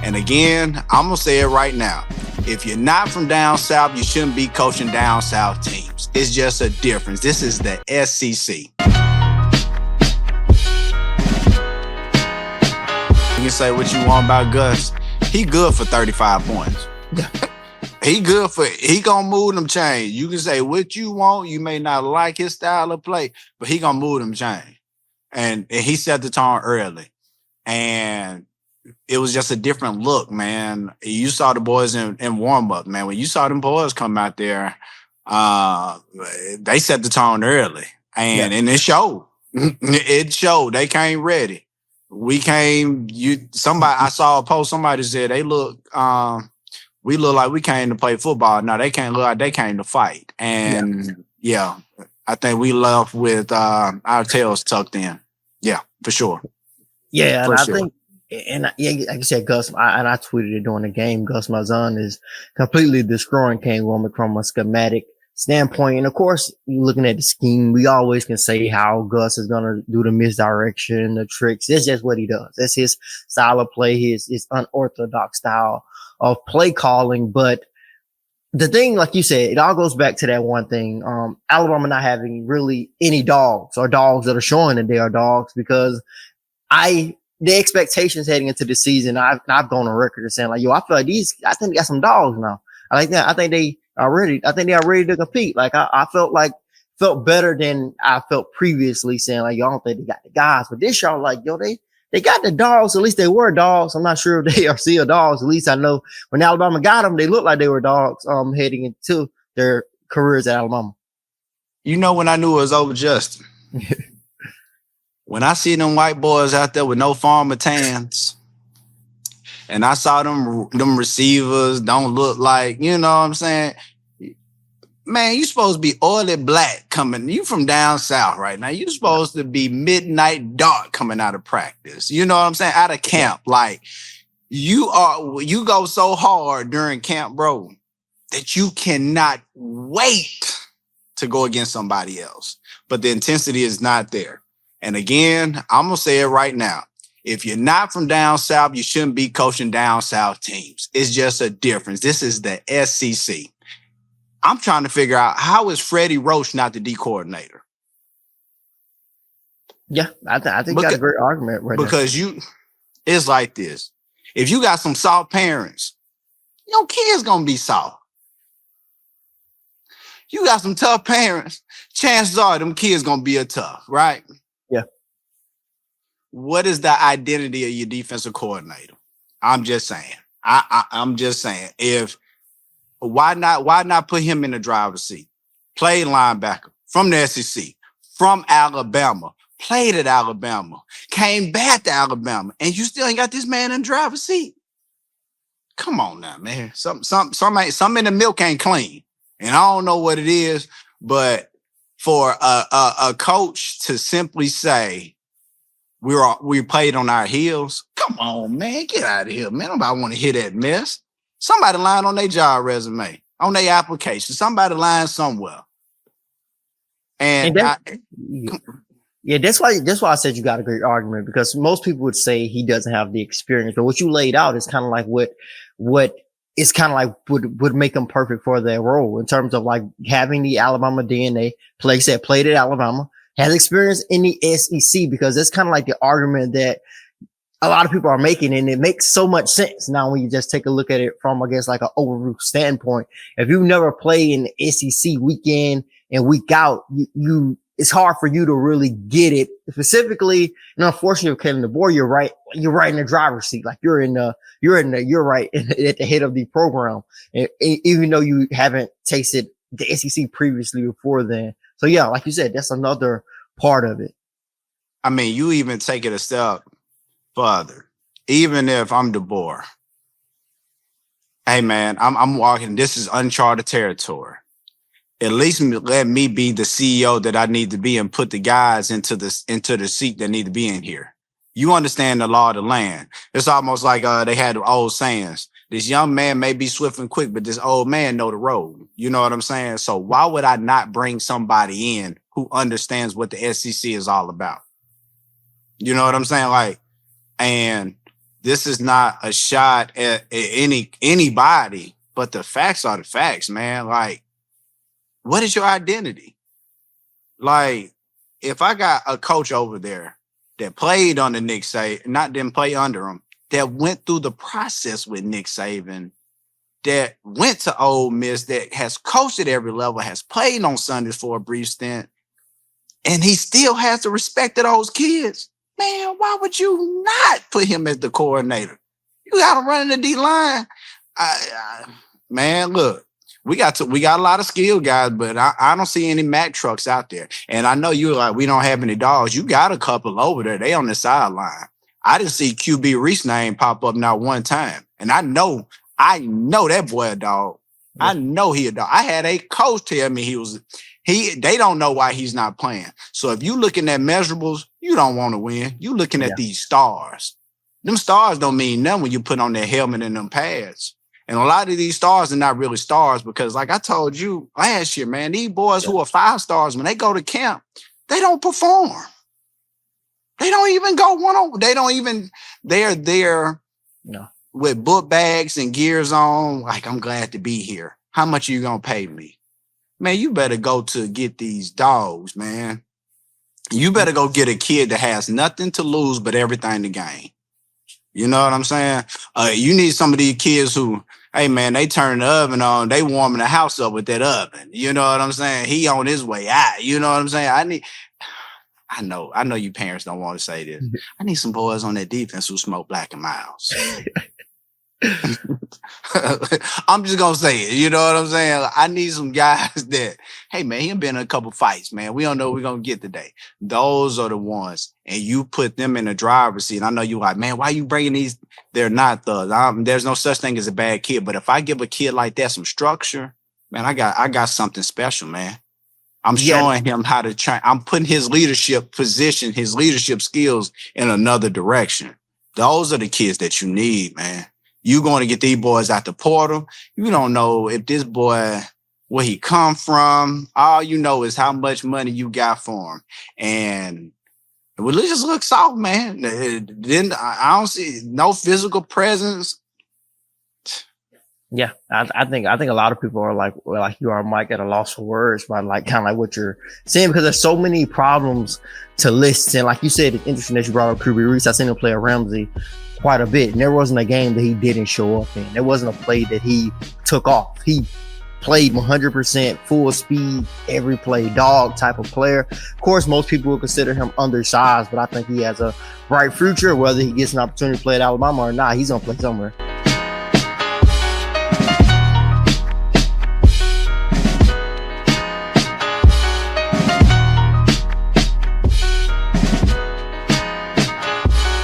And again, I'm going to say it right now. If you're not from down south, you shouldn't be coaching down south teams. It's just a difference. This is the SEC. You can say what you want about Gus. He good for 35 points. He gonna move them chains. You can say what you want. You may not like his style of play, but he gonna move them chains. And he set the tone early. And it was just a different look, man. You saw the boys in warm up, man. When you saw them boys come out there, they set the tone early, and it showed. It showed. They came ready. We came. I saw a post. Somebody said they look. We look like we came to play football. No, they can't look like they came to fight. And I think we left with our tails tucked in. Yeah, for sure. Yeah, and I think. And like you said, Gus, I tweeted it during the game. Gus Malzahn is completely destroying Kane Womack from a schematic standpoint. And of course, you're looking at the scheme. We always can say how Gus is going to do the misdirection, the tricks. It's just what he does. That's his style of play, his unorthodox style of play calling. But the thing, like you said, it all goes back to that one thing. Alabama not having really any dogs or dogs that are showing that they are dogs, because the expectations heading into the season, I've gone on record as saying like, I feel like I think they got some dogs now. I think they are ready to compete. Like I felt better than I felt previously saying like, I don't think they got the guys, but this y'all like, they got the dogs. At least they were dogs. I'm not sure if they are still dogs. At least I know when Alabama got them, they looked like they were dogs, heading into their careers at Alabama. You know, when I knew it was over, Justin. When I see them white boys out there with no farmer tans, and I saw them receivers don't look like, you know what I'm saying? Man, you supposed to be oily black coming. You from down south right now. You supposed to be midnight dark coming out of practice. You know what I'm saying? Out of camp. Like you go so hard during camp, bro, that you cannot wait to go against somebody else. But the intensity is not there. And again, I'm going to say it right now. If you're not from down south, you shouldn't be coaching down south teams. It's just a difference. This is the SEC. I'm trying to figure out, how is Freddie Roach not the D coordinator? Yeah, I think you got a great argument right because there. It's like this. If you got some soft parents, your kid's going to be soft. You got some tough parents, chances are them kids going to be tough, right? Yeah. What is the identity of your defensive coordinator? I'm just saying. I'm just saying. Why not put him in the driver's seat? Played linebacker from the SEC, from Alabama, played at Alabama, came back to Alabama, and you still ain't got this man in the driver's seat. Come on now, man. Some in the milk ain't clean, and I don't know what it is, but for a coach to simply say we played on our heels, come on, man, get out of here, man. Nobody want to hear that mess. Somebody lying on their job resume, on their application. Somebody lying somewhere. And that's why I said you got a great argument, because most people would say he doesn't have the experience, but what you laid out is kind of like what is kind of like would make him perfect for that role, in terms of like having the Alabama DNA, played at Alabama, has experience in the SEC, because that's kind of like the argument that a lot of people are making, and it makes so much sense now when you just take a look at it from, I guess, like an overview standpoint. If you never play in the SEC week in and week out, it's hard for you to really get it. Specifically, and unfortunately, with Kevin DeBoer, you're right in the driver's seat. Like you're right at the head of the program, and even though you haven't tasted the SEC previously before then. So yeah, like you said, that's another part of it. I mean, you even take it a step further. Even if I'm DeBoer, hey man, I'm walking. This is uncharted territory. At least let me be the CEO that I need to be and put the guys into the seat that need to be in here. You understand the law of the land. It's almost like they had old sayings. This young man may be swift and quick, but this old man know the road. You know what I'm saying? So why would I not bring somebody in who understands what the SEC is all about? You know what I'm saying? Like, and this is not a shot at anybody, but the facts are the facts, man. Like, what is your identity? Like, if I got a coach over there that played under Nick Saban, not didn't play under him, that went through the process with Nick Saban, that went to Ole Miss, that has coached at every level, has played on Sundays for a brief stint, and he still has the respect of those kids, man, why would you not put him as the coordinator? You got to run in the D-line. Man, look, we got a lot of skilled guys, but I don't see any Mack trucks out there. And I know you're like, we don't have any dogs. You got a couple over there. They on the sideline. I didn't see QB Reese name pop up not one time. And I know that boy a dog. Yeah. I know he a dog. I had a coach tell me they don't know why he's not playing. So if you looking at measurables, you don't want to win. You looking at these stars. Them stars don't mean nothing when you put on their helmet and them pads. And a lot of these stars are not really stars because, like I told you last year, man, these boys who are 5 stars, when they go to camp, they don't perform. They don't even go one-on-one. They're there with book bags and gears on. Like, I'm glad to be here. How much are you going to pay me? Man, you better go to get these dogs, man. You better go get a kid that has nothing to lose but everything to gain. You know what I'm saying? You need some of these kids who, hey, man, they turn the oven on. They warming the house up with that oven. You know what I'm saying? He on his way out. You know what I'm saying? I know you parents don't want to say this. I need some boys on that defense who smoke Black and Miles. I'm just going to say it. You know what I'm saying? I need some guys that, hey, man, he been in a couple fights, man. We don't know what we're going to get today. Those are the ones. And you put them in the driver's seat. I know you're like, man, why you bringing these? They're not thugs. There's no such thing as a bad kid. But if I give a kid like that some structure, man, I got something special, man. I'm showing him how to train. I'm putting his leadership position, his leadership skills in another direction. Those are the kids that you need, man. You going to get these boys out the portal. You don't know if this boy, where he come from. All you know is how much money you got for him. And it just looks soft, man. Then I don't see no physical presence. Yeah, I think a lot of people are like you are, Mike, at a loss for words by like kind of like what you're saying, because there's so many problems to list. And like you said, it's interesting that you brought up QB Reese. I seen him play at Ramsey quite a bit, and there wasn't a game that he didn't show up in. There wasn't a play that he took off. He played 100% full speed, every play, dog type of player. Of course, most people would consider him undersized, but I think he has a bright future. Whether he gets an opportunity to play at Alabama or not, he's gonna play somewhere.